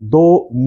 $2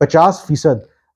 50%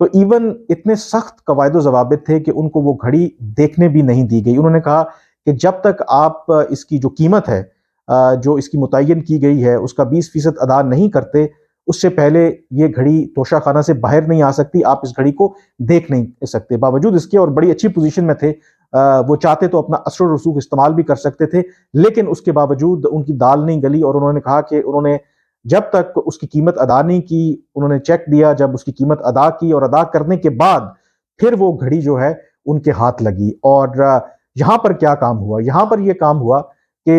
تو ایون اتنے سخت قواعد و ضوابط تھے کہ ان کو وہ گھڑی دیکھنے بھی نہیں دی گئی. انہوں نے کہا کہ جب تک آپ اس کی جو قیمت ہے جو اس کی متعین کی گئی ہے اس کا 20% ادا نہیں کرتے, اس سے پہلے یہ گھڑی توشہ خانہ سے باہر نہیں آ سکتی, آپ اس گھڑی کو دیکھ نہیں سکتے. باوجود اس کے, اور بڑی اچھی پوزیشن میں تھے, وہ چاہتے تو اپنا اثر و رسوخ استعمال بھی کر سکتے تھے, لیکن اس کے باوجود ان کی دال نہیں گلی, اور انہوں نے کہا کہ انہوں نے جب تک اس کی قیمت ادا نہیں کی, انہوں نے چیک دیا, جب اس کی قیمت ادا کی اور ادا کرنے کے بعد پھر وہ گھڑی جو ہے ان کے ہاتھ لگی. اور یہاں پر کیا کام ہوا؟ یہاں پر یہ کام ہوا کہ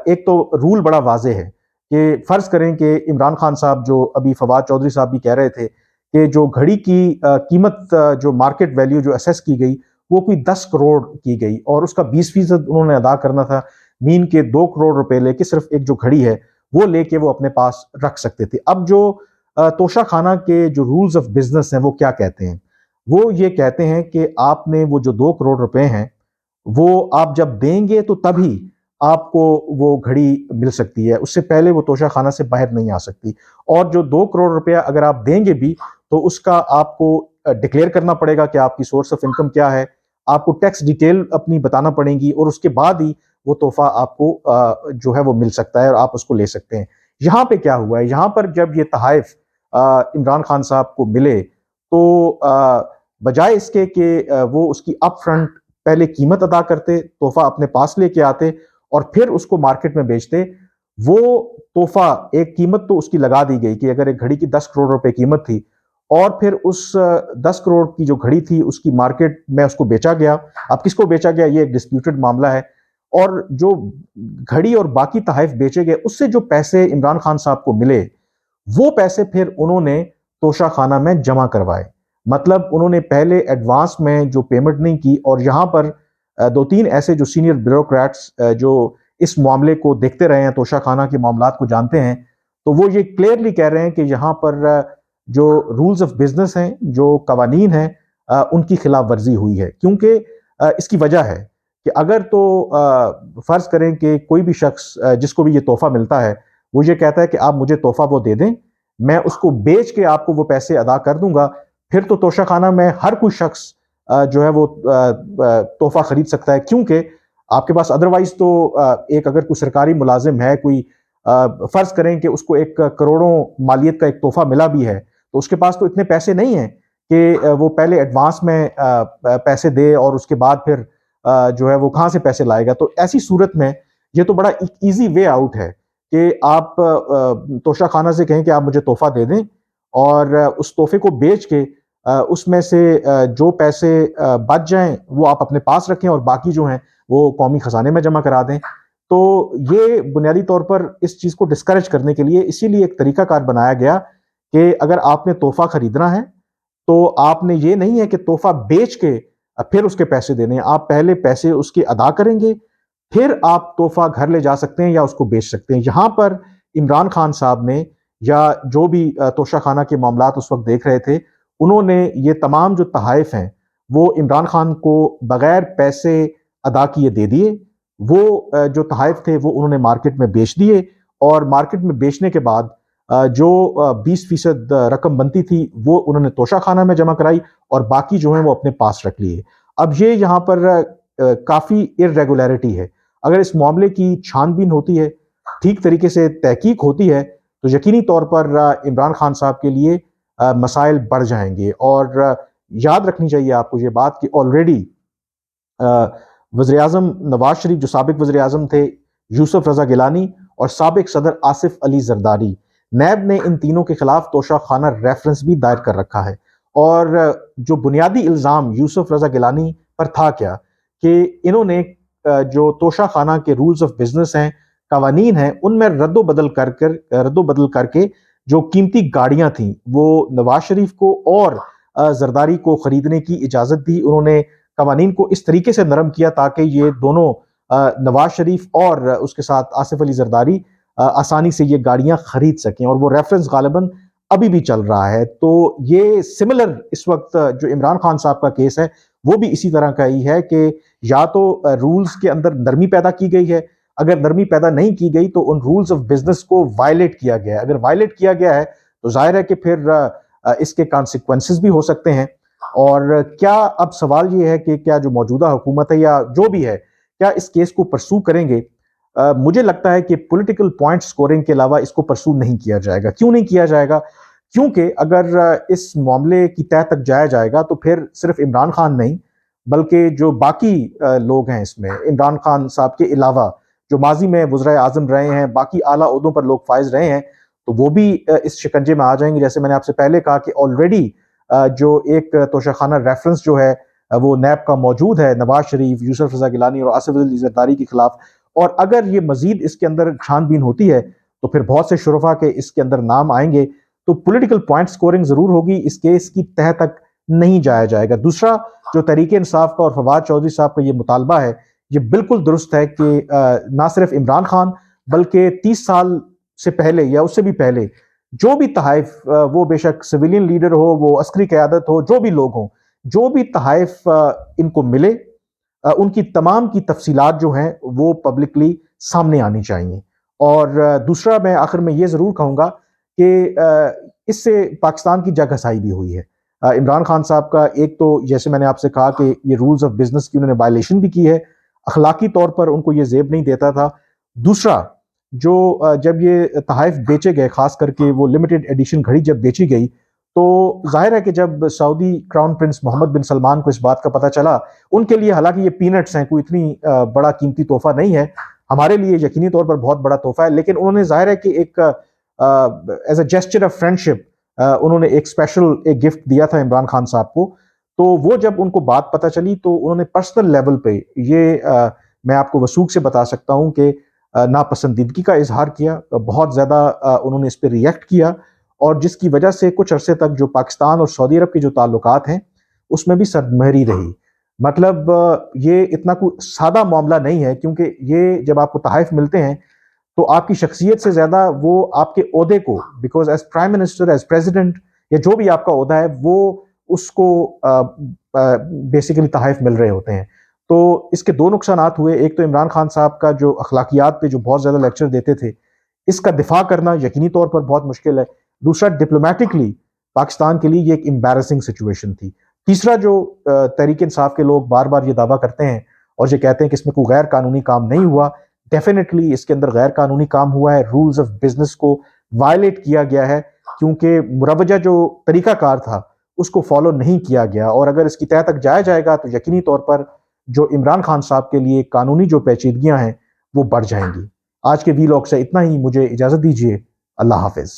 ایک تو رول بڑا واضح ہے کہ فرض کریں کہ عمران خان صاحب, جو ابھی فواد چودھری صاحب بھی کہہ رہے تھے کہ جو گھڑی کی قیمت جو مارکیٹ ویلیو جو اسیس کی گئی وہ کوئی 10 کروڑ کی گئی, اور اس کا 20% انہوں نے ادا کرنا تھا, مین کے 2 کروڑ روپے لے کے صرف ایک جو گھڑی ہے وہ لے کے وہ اپنے پاس رکھ سکتے تھے. اب جو توشہ خانہ کے جو رولز آف بزنس ہیں وہ کیا کہتے ہیں؟ وہ یہ کہتے ہیں کہ آپ نے وہ جو 2 کروڑ روپے ہیں وہ آپ جب دیں گے تو تبھی آپ کو وہ گھڑی مل سکتی ہے, اس سے پہلے وہ توشہ خانہ سے باہر نہیں آ سکتی. اور جو 2 کروڑ روپیہ اگر آپ دیں گے بھی تو اس کا آپ کو ڈکلیئر کرنا پڑے گا کہ آپ کی سورس آف انکم کیا ہے, آپ کو ٹیکس ڈیٹیل اپنی بتانا پڑے گی, اور اس کے بعد ہی وہ تحفہ آپ کو جو ہے وہ مل سکتا ہے اور آپ اس کو لے سکتے ہیں. یہاں پہ کیا ہوا ہے؟ یہاں پر جب یہ تحائف عمران خان صاحب کو ملے تو بجائے اس کے کہ وہ اس کی اپ فرنٹ پہلے قیمت ادا کرتے, تحفہ اپنے پاس لے کے آتے اور پھر اس کو مارکیٹ میں بیچتے, وہ تحفہ ایک قیمت تو اس کی لگا دی گئی کہ اگر ایک گھڑی کی 10 کروڑ روپے قیمت تھی, اور پھر اس 10 کروڑ کی جو گھڑی تھی اس کی مارکیٹ میں اس کو بیچا گیا. اب کس کو بیچا گیا یہ ایک ڈسپیوٹڈ معاملہ ہے, اور جو گھڑی اور باقی تحائف بیچے گئے اس سے جو پیسے عمران خان صاحب کو ملے وہ پیسے پھر انہوں نے توشہ خانہ میں جمع کروائے. مطلب انہوں نے پہلے ایڈوانس میں جو پیمنٹ نہیں کی, اور یہاں پر 2-3 ایسے جو سینئر بیوروکریٹس جو اس معاملے کو دیکھتے رہے ہیں, توشہ خانہ کے معاملات کو جانتے ہیں, تو وہ یہ کلیئرلی کہہ رہے ہیں کہ یہاں پر جو رولز آف بزنس ہیں, جو قوانین ہیں, ان کی خلاف ورزی ہوئی ہے. کیونکہ اس کی وجہ ہے کہ اگر تو فرض کریں کہ کوئی بھی شخص جس کو بھی یہ تحفہ ملتا ہے وہ یہ کہتا ہے کہ آپ مجھے تحفہ وہ دے دیں, میں اس کو بیچ کے آپ کو وہ پیسے ادا کر دوں گا, پھر تو توشہ خانہ میں ہر کوئی شخص جو ہے وہ تحفہ خرید سکتا ہے. کیونکہ آپ کے پاس ادروائز تو ایک اگر کوئی سرکاری ملازم ہے, کوئی فرض کریں کہ اس کو 1 کروڑوں مالیت کا ایک تحفہ ملا بھی ہے, تو اس کے پاس تو اتنے پیسے نہیں ہیں کہ وہ پہلے ایڈوانس میں پیسے دے اور اس کے بعد پھر جو ہے وہ کہاں سے پیسے لائے گا. تو ایسی صورت میں یہ تو بڑا ایزی وے آؤٹ ہے کہ آپ توشہ خانہ سے کہیں کہ آپ مجھے تحفہ دے دیں, اور اس تحفے کو بیچ کے اس میں سے جو پیسے بچ جائیں وہ آپ اپنے پاس رکھیں اور باقی جو ہیں وہ قومی خزانے میں جمع کرا دیں. تو یہ بنیادی طور پر اس چیز کو ڈسکریج کرنے کے لیے اسی لیے ایک طریقہ کار بنایا گیا کہ اگر آپ نے تحفہ خریدنا ہے تو آپ نے یہ نہیں ہے کہ تحفہ بیچ کے پھر اس کے پیسے دینے, آپ پہلے پیسے اس کے ادا کریں گے, پھر آپ تحفہ گھر لے جا سکتے ہیں یا اس کو بیچ سکتے ہیں. یہاں پر عمران خان صاحب نے یا جو بھی توشہ خانہ کے معاملات اس وقت دیکھ رہے تھے, انہوں نے یہ تمام جو تحائف ہیں وہ عمران خان کو بغیر پیسے ادا کیے دے دیے. وہ جو تحائف تھے وہ انہوں نے مارکیٹ میں بیچ دیے, اور مارکیٹ میں بیچنے کے بعد جو 20% رقم بنتی تھی وہ انہوں نے توشہ خانہ میں جمع کرائی, اور باقی جو ہیں وہ اپنے پاس رکھ لیے. اب یہ یہاں پر کافی irregularity ہے. اگر اس معاملے کی چھان بین ہوتی ہے, ٹھیک طریقے سے تحقیق ہوتی ہے, تو یقینی طور پر عمران خان صاحب کے لیے مسائل بڑھ جائیں گے. اور یاد رکھنی چاہیے آپ کو یہ بات کہ آلریڈی وزیر اعظم نواز شریف, جو سابق وزیر اعظم تھے, یوسف رضا گیلانی, اور سابق صدر آصف علی زرداری, نیب نے ان تینوں کے خلاف توشہ خانہ ریفرنس بھی دائر کر رکھا ہے. اور جو بنیادی الزام یوسف رضا گیلانی پر تھا کیا کہ انہوں نے جو توشہ خانہ کے رولز آف بزنس ہیں, قوانین ہیں, ان میں رد و بدل کر کے جو قیمتی گاڑیاں تھیں وہ نواز شریف کو اور زرداری کو خریدنے کی اجازت دی. انہوں نے قوانین کو اس طریقے سے نرم کیا تاکہ یہ دونوں نواز شریف اور اس کے ساتھ آصف علی زرداری آسانی سے یہ گاڑیاں خرید سکیں, اور وہ ریفرنس غالباً ابھی بھی چل رہا ہے. تو یہ سملر اس وقت جو عمران خان صاحب کا کیس ہے وہ بھی اسی طرح کا ہی ہے کہ یا تو رولز کے اندر نرمی پیدا کی گئی ہے, اگر نرمی پیدا نہیں کی گئی تو ان رولز آف بزنس کو وائلیٹ کیا گیا ہے. اگر وائلیٹ کیا گیا ہے تو ظاہر ہے کہ پھر اس کے کانسیکوینسز بھی ہو سکتے ہیں. اور کیا اب سوال یہ ہے کہ کیا جو موجودہ حکومت ہے یا جو بھی ہے کیا اس کیس کو پرسو کریں گے؟ مجھے لگتا ہے کہ پولیٹیکل پوائنٹ سکورنگ کے علاوہ اس کو پرسو نہیں کیا جائے گا. کیوں نہیں کیا جائے گا؟ کیونکہ اگر اس معاملے کی تہہ تک جایا جائے گا تو پھر صرف عمران خان نہیں بلکہ جو باقی لوگ ہیں اس میں عمران خان صاحب کے علاوہ جو ماضی میں وزرائے اعظم رہے ہیں، باقی اعلیٰ عہدوں پر لوگ فائز رہے ہیں، تو وہ بھی اس شکنجے میں آ جائیں گے. جیسے میں نے آپ سے پہلے کہا کہ آلریڈی جو ایک توشہ خانہ ریفرنس جو ہے وہ نیب کا موجود ہے نواز شریف، یوسف رضا گیلانی اور آصف علی زرداری کے خلاف. اور اگر یہ مزید اس کے اندر چھان بین ہوتی ہے تو پھر بہت سے شرفا کے اس کے اندر نام آئیں گے. تو پولیٹیکل پوائنٹ سکورنگ ضرور ہوگی، اس کیس کی تہہ تک نہیں جایا جائے گا. دوسرا جو تحریک انصاف کا اور فواد چودھری صاحب کا یہ مطالبہ ہے یہ بالکل درست ہے کہ نہ صرف عمران خان بلکہ 30 سال سے پہلے یا اس سے بھی پہلے جو بھی تحائف، وہ بے شک سویلین لیڈر ہو، وہ عسکری قیادت ہو، جو بھی لوگ ہوں، جو بھی تحائف ان کو ملے ان کی تمام کی تفصیلات جو ہیں وہ پبلکلی سامنے آنی چاہیے. اور دوسرا میں آخر میں یہ ضرور کہوں گا کہ اس سے پاکستان کی جگ ہسائی بھی ہوئی ہے. عمران خان صاحب کا ایک تو جیسے میں نے آپ سے کہا کہ یہ رولز آف بزنس کی انہوں نے وائلیشن بھی کی ہے، اخلاقی طور پر ان کو یہ زیب نہیں دیتا تھا. دوسرا جو جب یہ تحائف بیچے گئے، خاص کر کے وہ لمیٹڈ ایڈیشن گھڑی جب بیچی گئی تو ظاہر ہے کہ جب سعودی کراؤن پرنس محمد بن سلمان کو اس بات کا پتہ چلا، ان کے لیے حالانکہ یہ پینٹس ہیں، کوئی اتنی بڑا قیمتی تحفہ نہیں ہے، ہمارے لیے یقینی طور پر بہت بڑا تحفہ ہے، لیکن انہوں نے ظاہر ہے کہ ایک as a gesture of friendship انہوں نے ایک اسپیشل ایک گفٹ دیا تھا عمران خان صاحب کو. تو وہ جب ان کو بات پتہ چلی تو انہوں نے پرسنل لیول پہ یہ میں آپ کو وثوق سے بتا سکتا ہوں کہ ناپسندیدگی کا اظہار کیا، بہت زیادہ انہوں نے اس پہ ریئیکٹ کیا، اور جس کی وجہ سے کچھ عرصے تک جو پاکستان اور سعودی عرب کے جو تعلقات ہیں اس میں بھی سرمہری رہی. مطلب یہ اتنا کوئی سادہ معاملہ نہیں ہے، کیونکہ یہ جب آپ کو تحائف ملتے ہیں تو آپ کی شخصیت سے زیادہ وہ آپ کے عہدے کو، because as prime minister, as president یا جو بھی آپ کا عہدہ ہے وہ اس کو بیسیکلی تحائف مل رہے ہوتے ہیں. تو اس کے دو نقصانات ہوئے. ایک تو عمران خان صاحب کا جو اخلاقیات پہ جو بہت زیادہ لیکچر دیتے تھے اس کا دفاع کرنا یقینی طور پر بہت مشکل ہے. دوسرا ڈپلومیٹکلی پاکستان کے لیے یہ ایک امبیرسنگ سچویشن تھی. تیسرا جو تحریک انصاف کے لوگ بار بار یہ دعویٰ کرتے ہیں اور یہ کہتے ہیں کہ اس میں کوئی غیر قانونی کام نہیں ہوا، ڈیفینیٹلی اس کے اندر غیر قانونی کام ہوا ہے. رولز آف بزنس کو وائلیٹ کیا گیا ہے کیونکہ مروجہ جو طریقہ کار تھا اس کو فالو نہیں کیا گیا. اور اگر اس کی تہہ تک جایا جائے گا تو یقینی طور پر جو عمران خان صاحب کے لیے قانونی جو پیچیدگیاں ہیں وہ بڑھ جائیں گی. آج کے وی لاگ سے اتنا ہی، مجھے اجازت دیجیے. اللہ حافظ.